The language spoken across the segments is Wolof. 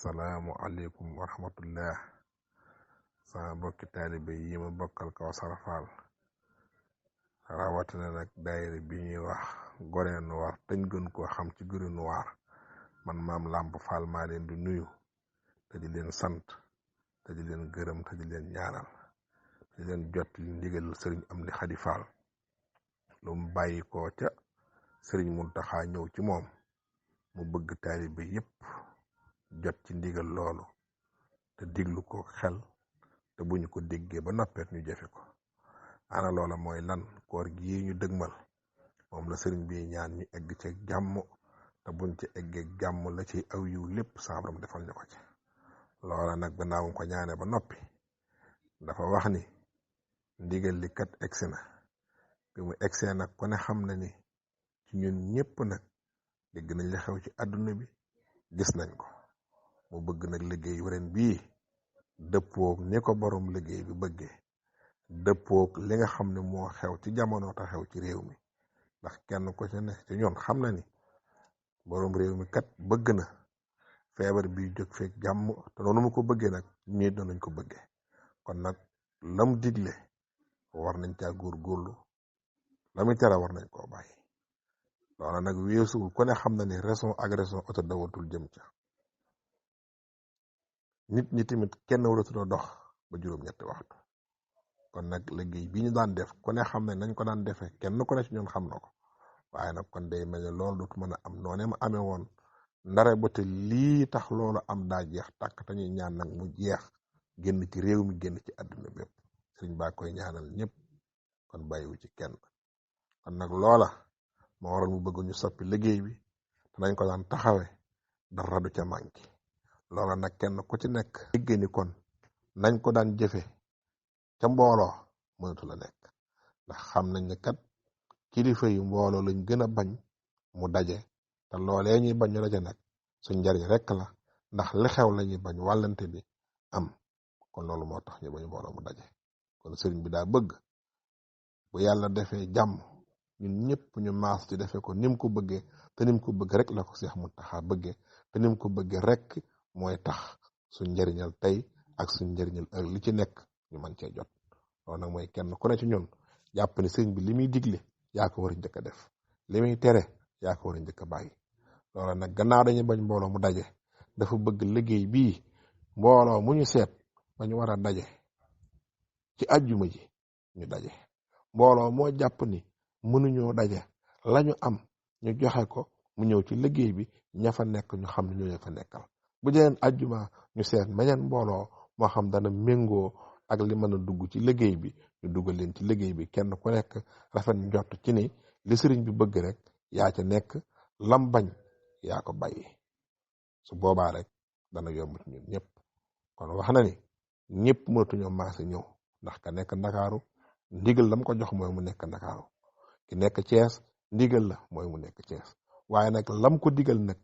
assalaamu aleykum wa rahmatullah. sama bokki taalibe yi ma bokkal Kawsara Fall rawatina nag daayira bi ñuy wax Gorée Noir dañ gën koo xam ci Gorée Noir man maam Lamp Fall maa leen di nuyu te di leen sant te di leen gërëm te di leen ñaanal te di leen jot li ndigal sëriñ Amdi Xadi Fall lu mu bàyyi koo ca sëriñ Muntaxa ñëw ci moom mu bëgg taalibe yépp jot ci ndigal loolu te diglu ko xel te bu ñu ko déggee ba noppeet ñu jëfe ko. ana loola mooy lan? koor gi ñu dëgmal moom la sëriñ bi ñaan ñu egg ci jàmm te buñ ci eggee jàmm la ci aw yiw lépp sa borom defal ñu ko ci. loola nag gannaaw mu ko ñaane ba noppi dafa wax ni ndigal li kat egsi na. bi mu egsee nag ku ne xam na ni ci ñun ñëpp nag dégg nañ la xew ci àdduna bi gis nañ ko. mu bëgg nag liggéey ren bii dëppoog ni ko borom liggéey bi bëggee, dëppoog li nga xam ne moo xew ci jamono te xew ci réew mi. ndax kenn ko ci ne ci ñoon xam na ni borom réew mi kat bëgg na feebar bi jóg feek jàmm te noonu mu ko bëggee nag ñii danañ ko bëggee. kon nag lam digle war nañ caa góorgóorlu, la muy tere war nañ koo bàyyi. loola nag weesuwul ku ne xam na ni raison ak raison oto dawatul jëm ca. nit ñi tamit kenn waratula dox ba juróom-ñetti waxtu. kon nag liggéey bi ñu daan def ku ne xam ne nañ ko daan defee kenn ku ne ci ñun xam na ko. waaye nag kon day mel ne loolu dootu mën a am noonee ma amee woon ndare ba te lii tax loolu am daa jeex tàkk te ñuy ñaan nag mu jeex génn ci réew mi génn ci àdduna bépp. sëriñ baa koy ñaanal ñëpp kon bàyyiwu ci kenn. kon nag loola moo waral mu bëgg ñu soppi liggéey bi te nañ ko daan taxawe dara du ca manqué. loola nag kenn ku ci nekk dégg ni kon nañ ko daan jëfe ca mbooloo mënatu la nekk. ndax xam nañ ne kat kilifa yi mbooloo lañ gën a bañ mu daje te loolee ñuy bañ ñu daje nag suñ njariñ rekk la. ndax li xew la ñuy bañ wàllante bi am. kon loolu moo tax ñu bañ mbooloo mu daje. kon sëriñ bi daa bëgg bu yàlla defee jàmm ñun ñëpp ñu maas ci defe ko nim ko bëggee te nim ko bëgg rek la ko Seex Muntaxa bëggee te nim ko bëggee rek mooy tax suñ njëriñal tey ak suñ njëriñal li ci nekk ñu mën cee jot. loolu nag mooy kenn ku ne ci ñun jàpp ne sëriñ bi li muy digle yaa ko war a njëkk a def, li muy tere yaa ko war a njëkk a bàyyi. loolu nag gannaaw dañuy bañ mbooloo mu daje dafa bëgg liggéey bii mbooloo mu ñu seet ba ñu war a daje ci àjjuma ji ñu daje. mbooloo moo jàpp ni mënuñoo daje lañu am ñu joxe ko mu ñëw ci liggéey bi ña fa nekk ñu xam ne ñoo fa nekkal. bu jëleen àjjuma ñu seet meneen mbooloo moo xam dana méngoo ak li mën a dugg ci liggéey bi ñu duggal leen ci liggéey bi. kenn ku nekk rafet njort ci ni li sëriñ bi bëgg rek yaa ca nekk, lam bañ yaa ko bàyyi. su boobaa rek dana yomb ci ñun ñëpp. kon wax na ni ñëpp mënatuñoo maase ñëw ndax ka nekk ndakaaru ndigal lam ko jox mooy mu nekk ndakaaru, ki nekk Cees ndigal la mooy mu nekk Cees. waaye nag lam ko digal nag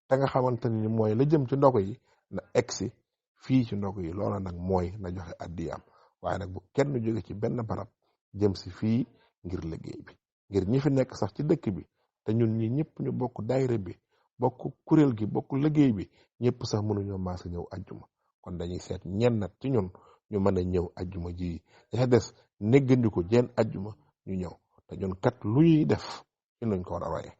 te nga xamante ni mooy la jëm ci ndogu yi na egsi fii ci ndogu yi. loola nag mooy na joxe addiyaam. waaye nag bu kenn jóge ci benn barab jëm si fii ngir liggéey bi, ngir ñi fi nekk sax ci dëkk bi te ñun ñi ñëpp ñu bokk daayira bi bokk kuréel gi bokk liggéey bi ñëpp sax mënuñoo maasa ñëw ajjuma. kon dañuy seet ñennat ci ñun ñu mën a ñëw ajjuma ji dafa des néggandiku jenn ajjuma ñu ñëw. te ñun kat lu ñuy def ñun lañ ko war a roye.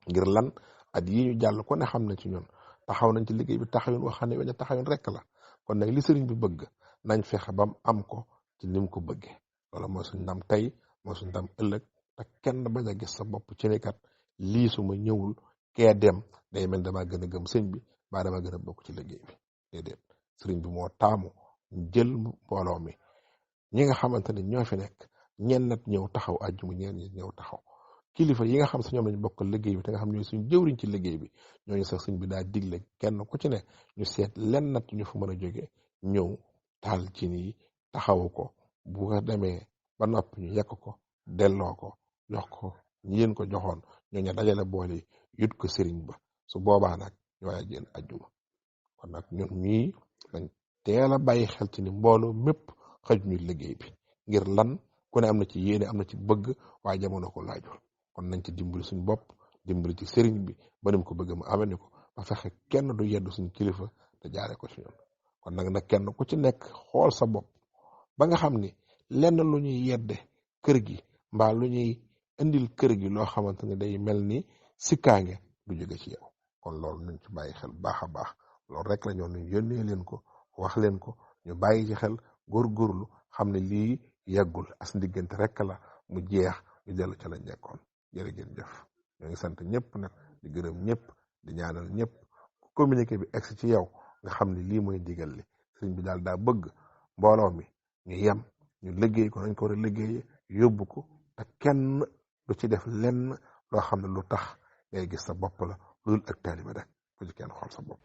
ngir lan? at yi ñu jàll ko ne xam ne ci ñun taxaw nañ ci liggéey bi taxawin waxam ne weñ taxawin rekk la. kon nag li sëriñ bi bëgg nañ fexe bam am ko ci nim ko bëggee. loolu mooy suñ ndam tey mooy suñ ndam ëllëg. te kenn bañ a gis sa bopp ci ne kat lii su ma ñëwul kee dem day mel damaa gën a gëm sëñ bi baa dama gën a bokk ci liggéey bi. déedéet, sëriñ bi moo taamu jël mbooloo mi ñi nga xamante ne ñoo fi nekk ñenn nat ñëw taxaw àjjuma ñeen ñi ñëw taxaw. kilifa yi nga xam si ñoom lañ bokk liggéey bi te nga xam ñooy suñ jëwriñ ci liggéey bi ñooñu sax suñ bi daa digle kenn ku ci ne ñu seet lenn nat ñu fa mën a jóge ñëw taal ci nii taxawu ko. bu ko demee ba noppi ñu yekk ko delloo ko jox ko ñi leen ko joxoon ñooñu dajale boole yut ko sëriñ ba. su boobaa nag ñu waaye génn ajjuma. kon nag ñun ñii dañ teel a bàyyi xel ci ni mbooloo mépp xëj ñu liggéey bi. ngir lan? ku ne am na ci yéene am na ci bëgg waaye jamono ko laajul. kon nañ ci dimbali suñ bopp dimbali ci sëriñ bi ba nim ko bëgg mu amee ni ko ba fexe kenn du yedd suñ kilifa te jaare ko ci ñun kon nag kenn ku ci nekk xool sa bopp ba nga xam ni lenn lu ñuy yedde kër gi mbaa lu ñuy indil kër gi loo xamante ne day mel ni sikkaange du jóge ci yow kon loolu nañ ci bàyyi xel baax a baax loolu rek la ñoon ñu yónnee leen ko wax leen ko ñu bàyyi ci xel góorgóorlu xam ne lii yeggul as ndiggante rek la mu jeex ñu dellu ca lañ nekkoon jërë ngeen jëf ñoo ngi sant ñëpp nag di gërëm ñëpp di ñaanal ñëpp communiqué bi egsi ci yow nga xam ne lii mooy digal li sëriñ bi daal daa bëgg mbooloo mi ñu yem ñu liggéey ko nañ ko war a liggéeye yóbbu ko te kenn du ci def lenn loo xam ne lu tax ngay gis sa bopp la lu dul ak taalibe rek bu ci kenn xool sa bopp